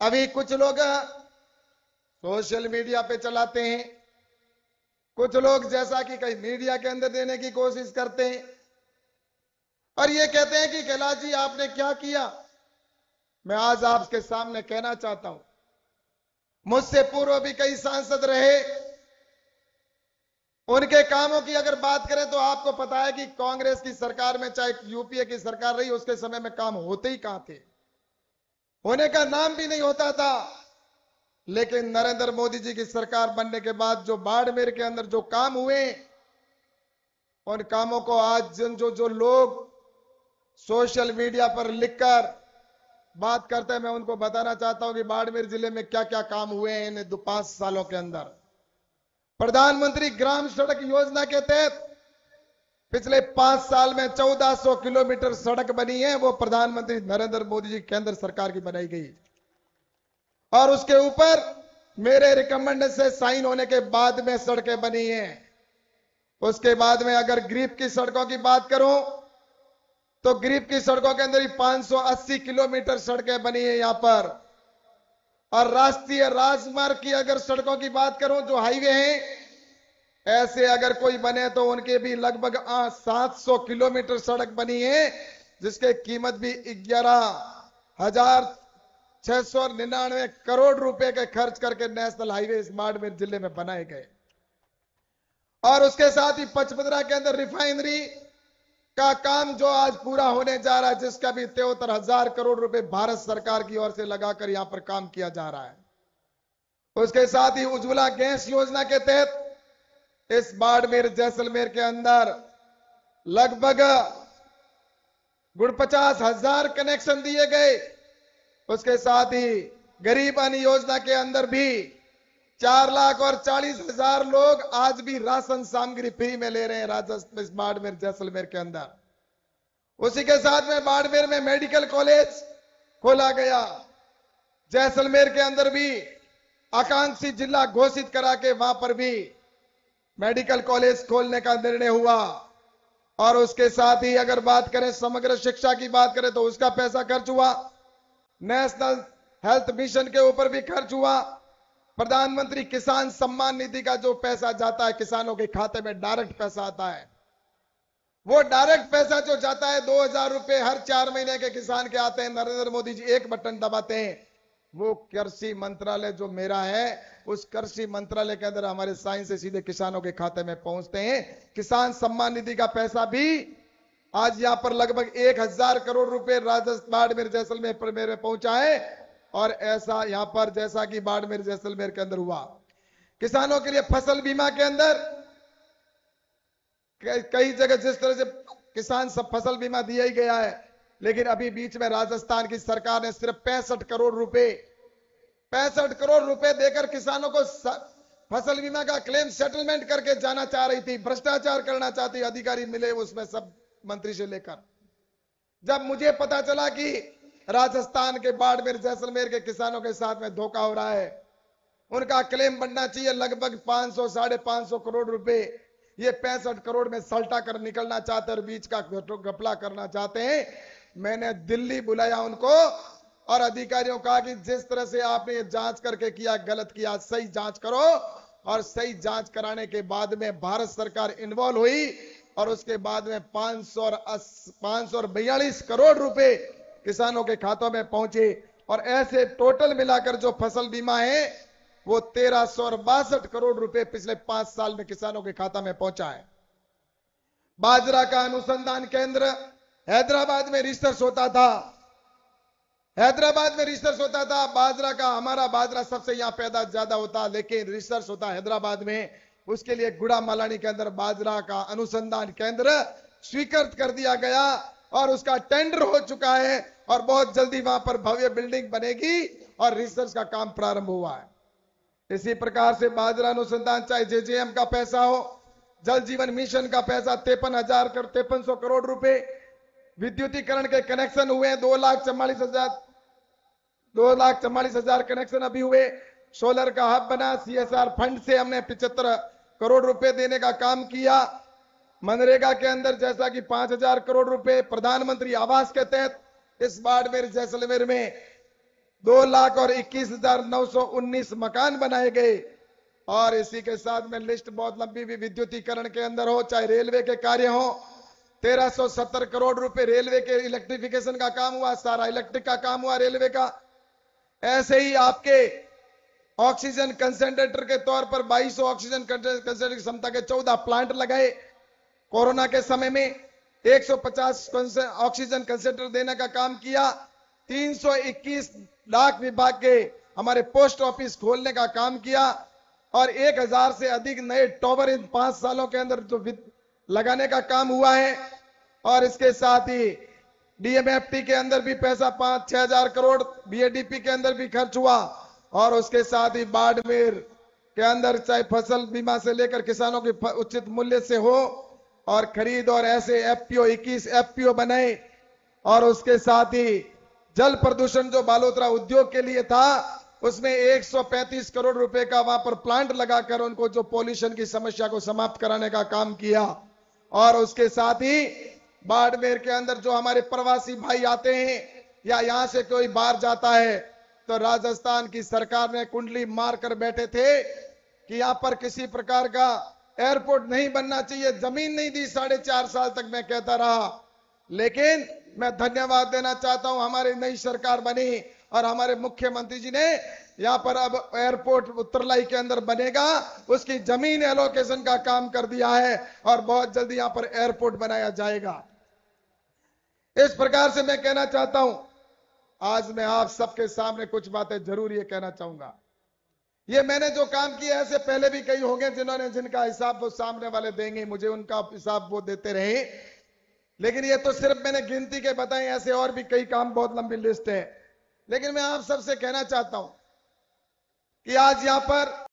अभी कुछ लोग सोशल मीडिया पे चलाते हैं, कुछ लोग जैसा कि कहीं मीडिया के अंदर देने की कोशिश करते हैं और ये कहते हैं कि कैलाश जी आपने क्या किया। मैं आज आपके सामने कहना चाहता हूं, मुझसे पूर्व भी कई सांसद रहे, उनके कामों की अगर बात करें तो आपको पता है कि कांग्रेस की सरकार में, चाहे यूपीए की सरकार रही, उसके समय में काम होते ही कहां थे, होने का नाम भी नहीं होता था। लेकिन नरेंद्र मोदी जी की सरकार बनने के बाद जो बाड़मेर के अंदर जो काम हुए, उन कामों को आज जो जो लोग सोशल मीडिया पर लिखकर बात करते हैं, मैं उनको बताना चाहता हूं कि बाड़मेर जिले में क्या क्या काम हुए हैं इन 5 सालों के अंदर। प्रधानमंत्री ग्राम सड़क योजना के तहत पिछले 5 साल में 1400 किलोमीटर सड़क बनी है, वो प्रधानमंत्री नरेंद्र मोदी जी केंद्र सरकार की बनाई गई और उसके ऊपर मेरे रिकमेंडेशन से साइन होने के बाद में सड़कें बनी हैं। उसके बाद में अगर गरीब की सड़कों की बात करूं तो गरीब की सड़कों के अंदर ही 580 किलोमीटर सड़कें बनी है यहां पर। और राष्ट्रीय राजमार्ग की अगर सड़कों की बात करूं, जो हाईवे हैं, ऐसे अगर कोई बने तो उनके भी लगभग 700 किलोमीटर सड़क बनी है, जिसके कीमत भी 11,699 करोड़ रुपए के खर्च करके नेशनल हाईवे बाड़मेर जिले में बनाए गए। और उसके साथ ही पचपदरा के अंदर रिफाइनरी का काम जो आज पूरा होने जा रहा है, जिसका भी 73,000 करोड़ रुपए भारत सरकार की ओर से लगाकर यहां पर काम किया जा रहा है। उसके साथ ही उज्ज्वला गैस योजना के तहत इस बाड़मेर जैसलमेर के अंदर लगभग 49,000 कनेक्शन दिए गए। उसके साथ ही गरीब अन्य योजना के अंदर भी 4,40,000 लोग आज भी राशन सामग्री फ्री में ले रहे हैं राजस्थान, इस बाड़मेर जैसलमेर के अंदर। उसी के साथ में बाड़मेर में मेडिकल कॉलेज खोला गया। जैसलमेर के अंदर भी आकांक्षी जिला घोषित करा के वहां पर भी मेडिकल कॉलेज खोलने का निर्णय हुआ। और उसके साथ ही अगर बात करें समग्र शिक्षा की बात करें तो उसका पैसा खर्च हुआ। नेशनल हेल्थ मिशन के ऊपर भी खर्च हुआ। प्रधानमंत्री किसान सम्मान निधि का जो पैसा जाता है किसानों के खाते में, डायरेक्ट पैसा आता है, वो डायरेक्ट पैसा जो जाता है 2,000 रुपए हर 4 महीने के किसान के आते हैं। नरेंद्र मोदी जी एक बटन दबाते हैं, वो कृषि मंत्रालय जो मेरा है, उस कृषि मंत्रालय के अंदर हमारे साइन से सीधे किसानों के खाते में पहुंचते हैं। किसान सम्मान निधि का पैसा भी आज यहां पर लगभग 1,000 करोड़ रुपए राजस्थान बाड़मेर जैसलमेर पर मेरे पहुंचा है। और ऐसा यहां पर जैसा कि बाड़मेर जैसलमेर के अंदर हुआ, किसानों के लिए फसल बीमा के अंदर कई जगह जिस तरह से किसान सब फसल बीमा दिया ही गया है, लेकिन अभी बीच में राजस्थान की सरकार ने सिर्फ 65 करोड़ रुपए देकर किसानों को फसल बीमा का क्लेम सेटलमेंट करके जाना चाह रही थी, भ्रष्टाचार करना चाहती, अधिकारी मिले उसमें सब मंत्री से लेकर। जब मुझे पता चला कि राजस्थान के बाड़मेर जैसलमेर के किसानों के साथ में धोखा हो रहा है, उनका क्लेम बनना चाहिए लगभग 500 550 करोड़ रुपए, ये 65 करोड़ में सल्टा कर निकलना चाहते हैं और बीच का घपला करना चाहते हैं। मैंने दिल्ली बुलाया उनको और अधिकारियों कहा कि जिस तरह से आपने ये जांच करके किया गलत किया, सही जांच करो। और सही जांच कराने के बाद में भारत सरकार इन्वॉल्व हुई और उसके बाद में 542 करोड़ रुपए किसानों के खातों में पहुंचे। और ऐसे टोटल मिलाकर जो फसल बीमा है वो 1,362 करोड़ रुपए पिछले 5 साल में किसानों के खाता में पहुंचा है। बाजरा का अनुसंधान केंद्र हैदराबाद में रिसर्च होता था, बाजरा का, हमारा बाजरा सबसे यहां पैदा ज्यादा होता, लेकिन रिसर्च होता हैदराबाद में। उसके लिए गुड़ा मलानी के अंदर बाजरा का अनुसंधान केंद्र स्वीकृत कर दिया गया और उसका टेंडर हो चुका है और बहुत जल्दी वहां पर भव्य बिल्डिंग बनेगी और रिसर्च का काम प्रारंभ हुआ है। इसी प्रकार से बाजरा अनुसंधान, चाहे जेजेएम का पैसा हो, जल जीवन मिशन का पैसा 53,000 करोड़ रुपए, विद्युतीकरण के कनेक्शन हुए 2,44,000 कनेक्शन अभी हुए, सोलर का हब बना, सीएसआर फंड से हमने 75 करोड़ रुपए देने का काम किया। मनरेगा के अंदर जैसा कि 5,000 करोड़ रुपए, प्रधानमंत्री आवास के तहत इस बाड़मेर जैसलमेर में 2,21,919 मकान बनाए गए। और इसी के साथ में लिस्ट बहुत लंबी भी विद्युतीकरण के अंदर हो, चाहे रेलवे के कार्य हो, 1370 करोड़ रुपए रेलवे के इलेक्ट्रिफिकेशन का काम हुआ, सारा इलेक्ट्रिक का काम हुआ रेलवे का। ऐसे ही आपके ऑक्सीजन कंसेंट्रेटर के तौर पर 2200 ऑक्सीजन कंसेंट्रेटर की क्षमता के 14 प्लांट लगाए। कोरोना के समय में 150 ऑक्सीजन कंसेंट्रेटर देने का काम किया। 321 डाक विभाग के हमारे पोस्ट ऑफिस खोलने का काम किया और 1000 से अधिक नए टॉवर इन 5 सालों के अंदर जो लगाने का काम हुआ है। और इसके साथ ही डीएमएफटी के अंदर भी पैसा 5-6 हजार करोड़ बीएडीपी के अंदर भी खर्च हुआ। और उसके साथ ही बाड़मेर के अंदर चाहे फसल बीमा से लेकर किसानों की उचित मूल्य से हो और खरीद, और ऐसे एफपीओ 21 एफपीओ बनाए। और उसके साथ ही जल प्रदूषण जो बालोतरा उद्योग के लिए था, उसमें 135 करोड़ रुपए का वहां पर प्लांट लगाकर उनको जो पॉल्यूशन की समस्या को समाप्त कराने का काम किया। और उसके साथ ही बाड़मेर के अंदर जो हमारे प्रवासी भाई आते हैं या यहां से कोई बाहर जाता है, तो राजस्थान की सरकार ने कुंडली मारकर बैठे थे कि यहां पर किसी प्रकार का एयरपोर्ट नहीं बनना चाहिए, जमीन नहीं दी 4.5 साल तक मैं कहता रहा। लेकिन मैं धन्यवाद देना चाहता हूं, हमारी नई सरकार बनी और हमारे मुख्यमंत्री जी ने यहां पर अब एयरपोर्ट उत्तरलाई के अंदर बनेगा, उसकी जमीन एलोकेशन का काम कर दिया है और बहुत जल्दी यहां पर एयरपोर्ट बनाया जाएगा। इस प्रकार से मैं कहना चाहता हूं, आज मैं आप सबके सामने कुछ बातें जरूर ये कहना चाहूंगा। ये मैंने जो काम किया ऐसे पहले भी कई होंगे जिन्होंने, जिनका हिसाब वो सामने वाले देंगे, मुझे उनका हिसाब वो देते रहे। लेकिन ये तो सिर्फ मैंने गिनती के बताए, ऐसे और भी कई काम, बहुत लंबी लिस्ट है। लेकिन मैं आप सबसे कहना चाहता हूं कि आज यहां पर